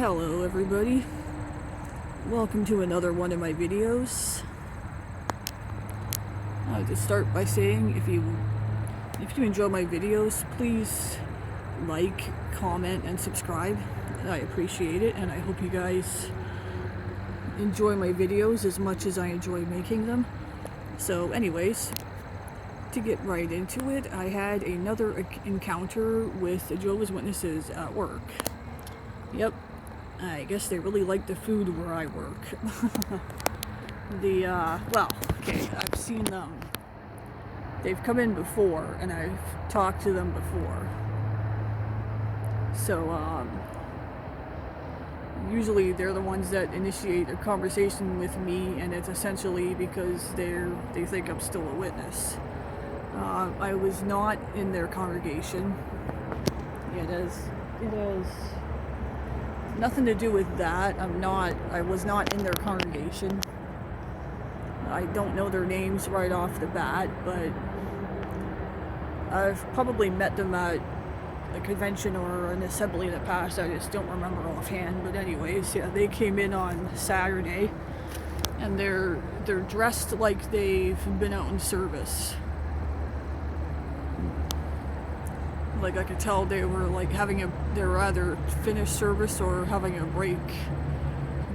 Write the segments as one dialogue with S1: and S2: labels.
S1: Hello everybody, welcome to another one of my videos. I'll just start by saying if you enjoy my videos, please like, comment, and subscribe. I appreciate it, and I hope you guys enjoy my videos as much as I enjoy making them. So anyways, to get right into it, I had another encounter with the Jehovah's Witnesses at work. Yep, I guess they really like the food where I work. I've seen them. They've come in before, and I've talked to them before. So, usually they're the ones that initiate a conversation with me, and it's essentially because they think I'm still a witness. I was not in their congregation. It has nothing to do with that. I was not in their congregation. I don't know their names right off the bat, but I've probably met them at a convention or an assembly in the past. I just don't remember offhand. But anyways, yeah, they came in on Saturday, and they're dressed like they've been out in service. Like, I could tell they were like they were either finished service or having a break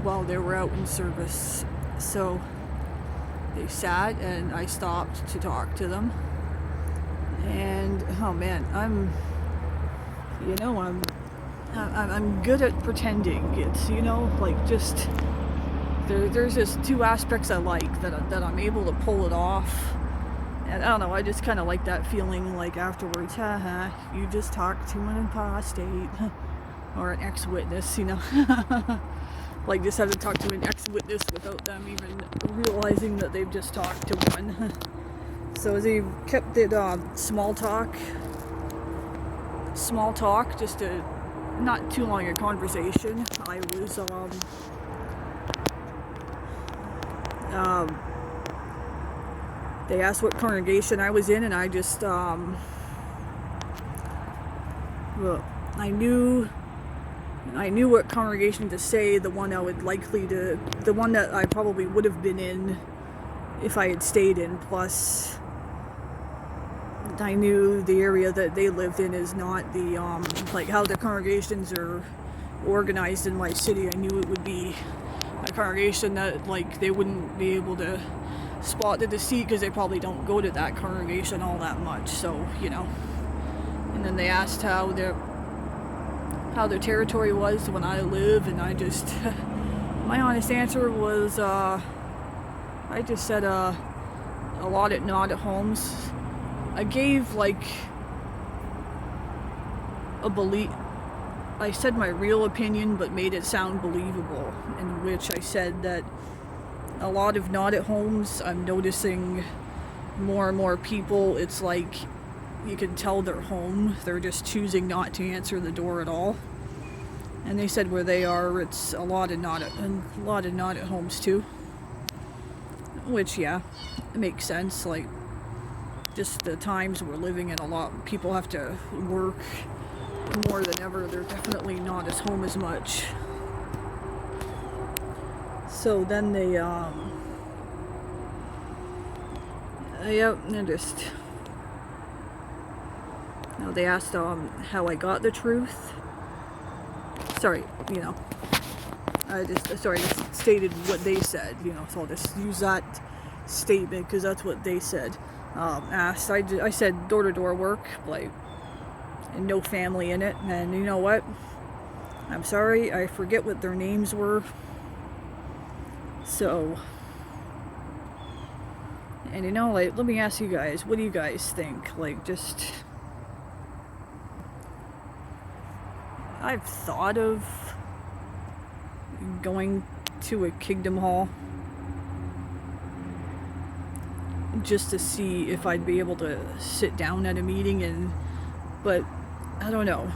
S1: while they were out in service. So they sat, and I stopped to talk to them. And oh man, I'm good at pretending. It's, like, just there's just two aspects I like that I'm able to pull it off. And I don't know, I just kind of like that feeling, like, afterwards, you just talked to an apostate, or an ex-witness, like, just have to talk to an ex-witness without them even realizing that they've just talked to one. So they kept it small talk, just a not too long a conversation. I was, they asked what congregation I was in, and I just, I knew what congregation to say, the one that I probably would have been in if I had stayed in, plus I knew the area that they lived in is not the, like how the congregations are organized in my city. I knew it would be a congregation that, like, they wouldn't be able to spot the deceit because they probably don't go to that congregation all that much. So, and then they asked how their territory was when I live, and I just my honest answer was I just said a lot at not at homes. I gave like a belief. I said my real opinion, but made it sound believable, in which I said that a lot of not at homes, I'm noticing more and more people, it's like you can tell they're home, they're just choosing not to answer the door at all. And they said where they are, it's a lot of not at homes too. Which, yeah, it makes sense. Like, just the times we're living in, a lot people have to work more than ever. They're definitely not as home as much. So then they, they asked, how I got the truth. Sorry, I just stated what they said, so I'll just use that statement because that's what they said. Asked, I said door-to-door work, like, and no family in it, and you know what? I'm sorry, I forget what their names were. So, and like, let me ask you guys, what do you guys think? Like, just, I've thought of going to a Kingdom Hall just to see if I'd be able to sit down at a meeting, but I don't know.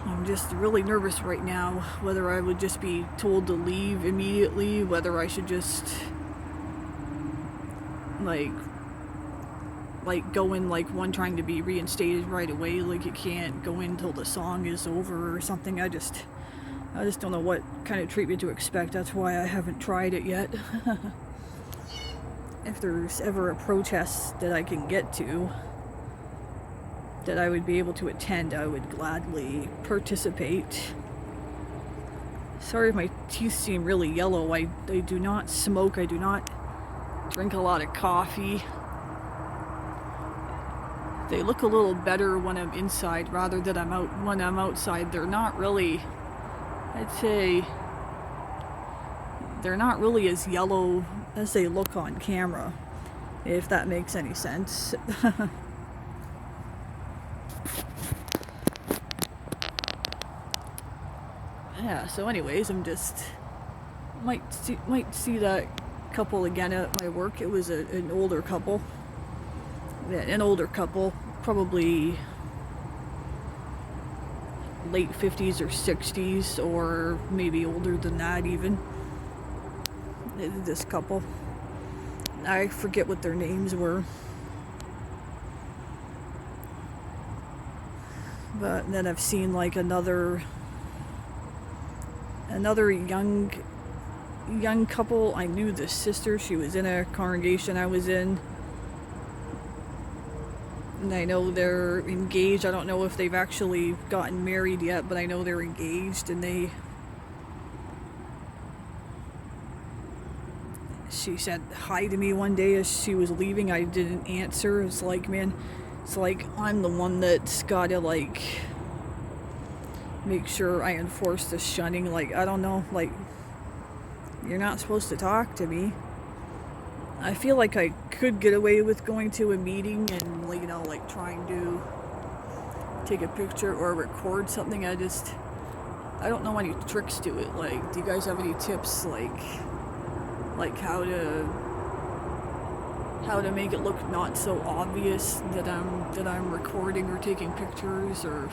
S1: I'm just really nervous right now, whether I would just be told to leave immediately, whether I should just, like, like go in like one trying to be reinstated right away, like you can't go in till the song is over or something. I just don't know what kind of treatment to expect. That's why I haven't tried it yet. If there's ever a protest that I can get to that I would be able to attend, I would gladly participate. Sorry if my teeth seem really yellow. I do not smoke. I do not drink a lot of coffee. They look a little better when I'm inside rather than when I'm outside. They're not really, I'd say, they're not really as yellow as they look on camera, if that makes any sense. Yeah, so anyways, I'm just might see that couple again at my work. It was an older couple. Yeah, an older couple, probably late 50s or 60s, or maybe older than that even. This couple. I forget what their names were. But then I've seen like another young couple. I knew the sister. She was in a congregation I was in. And I know they're engaged. I don't know if they've actually gotten married yet, but I know they're engaged, and she said hi to me one day as she was leaving. I didn't answer. It's like, man, it's like I'm the one that's gotta like make sure I enforce the shunning. Like, I don't know, like, you're not supposed to talk to me. I feel like I could get away with going to a meeting and, like, you know, like trying to take a picture or record something. I don't know any tricks to it. Like, do you guys have any tips, like how to make it look not so obvious that I'm recording or taking pictures? Or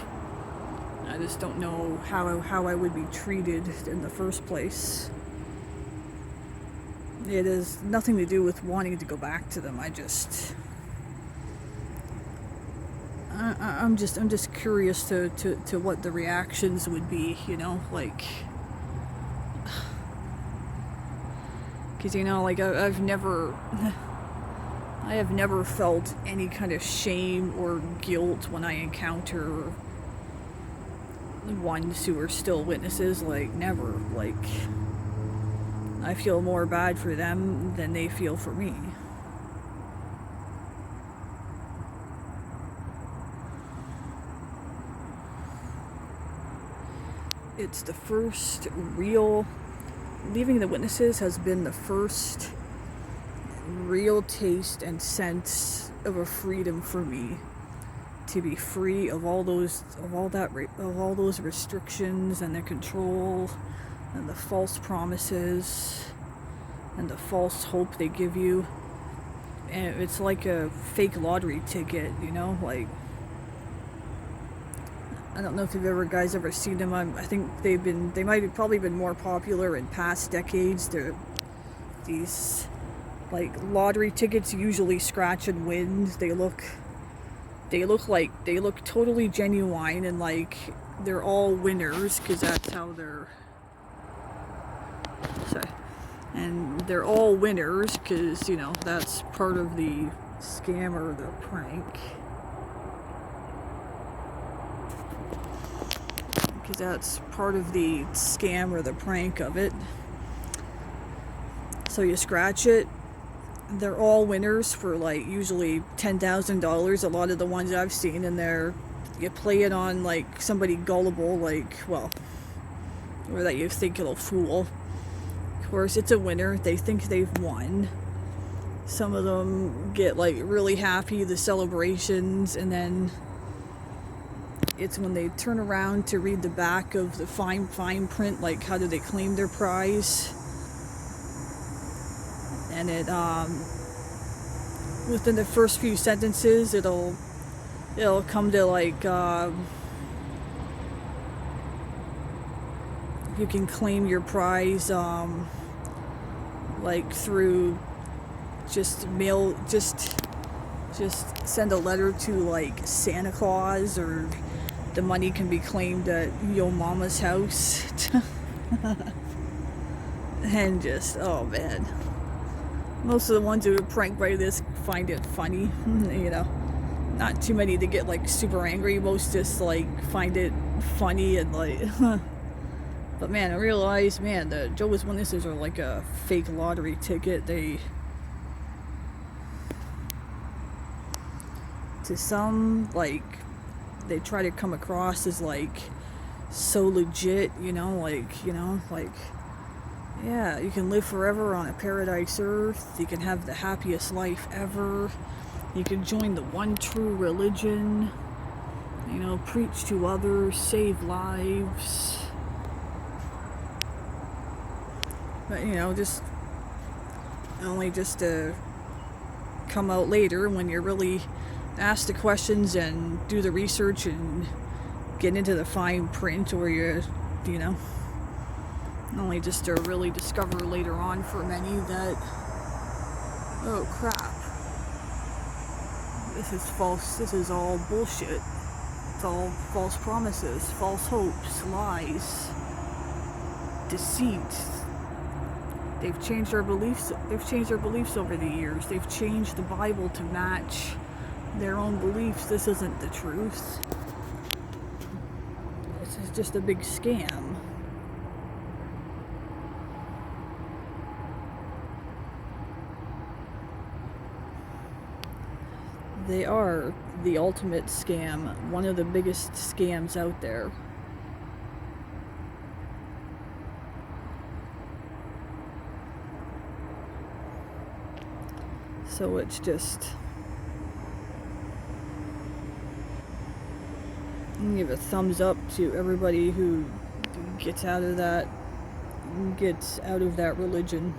S1: I just don't know how I would be treated in the first place. It has nothing to do with wanting to go back to them. I'm just curious to what the reactions would be, you know, like, because, you know, like, I have never felt any kind of shame or guilt when I encounter ones who are still witnesses. Like, never. Like, I feel more bad for them than they feel for me. It's the first real, leaving the witnesses has been the first real taste and sense of a freedom for me, to be free of all those restrictions and the control and the false promises and the false hope they give you. And it's like a fake lottery ticket, you know, like, I don't know if you guys ever seen them. I think they might have probably been more popular in past decades. They're these, like, lottery tickets, usually scratch and win. They look totally genuine, and like they're all winners, because that's how they're. Sorry. And they're all winners because, you know, that's part of the scam or the prank. Because that's part of the scam or the prank of it. So you scratch it. They're all winners for, like, usually $10,000. A lot of the ones I've seen, and you play it on, like, somebody gullible, like, well, or that you think it'll fool. Of course, it's a winner. They think they've won. Some of them get, like, really happy, the celebrations, and then it's when they turn around to read the back of the fine print, like, how do they claim their prize? And it, within the first few sentences, it'll come to, like, you can claim your prize, like, through just just send a letter to like Santa Claus, or the money can be claimed at Yo Mama's house. And just, oh man. Most of the ones who are pranked by this find it funny, you know. Not too many to get like super angry. Most just like find it funny and like, but man, I realized, man, the Jehovah's Witnesses are like a fake lottery ticket. To some, like, they try to come across as like so legit, you know, like, yeah, you can live forever on a paradise earth. You can have the happiest life ever. You can join the one true religion. You know, preach to others, save lives. But, you know, just to come out later when you're really asked the questions and do the research and get into the fine print, or you know, only just to really discover later on for many that, oh crap, this is false, this is all bullshit, it's all false promises, false hopes, lies, deceit. They've changed their beliefs over the years. They've changed the Bible to match their own beliefs. This isn't the truth. This is just a big scam. They are the ultimate scam, one of the biggest scams out there. So it's just, give a thumbs up to everybody who gets out of that religion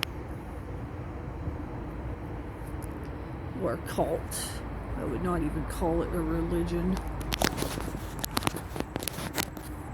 S1: or cult. I would not even call it a religion.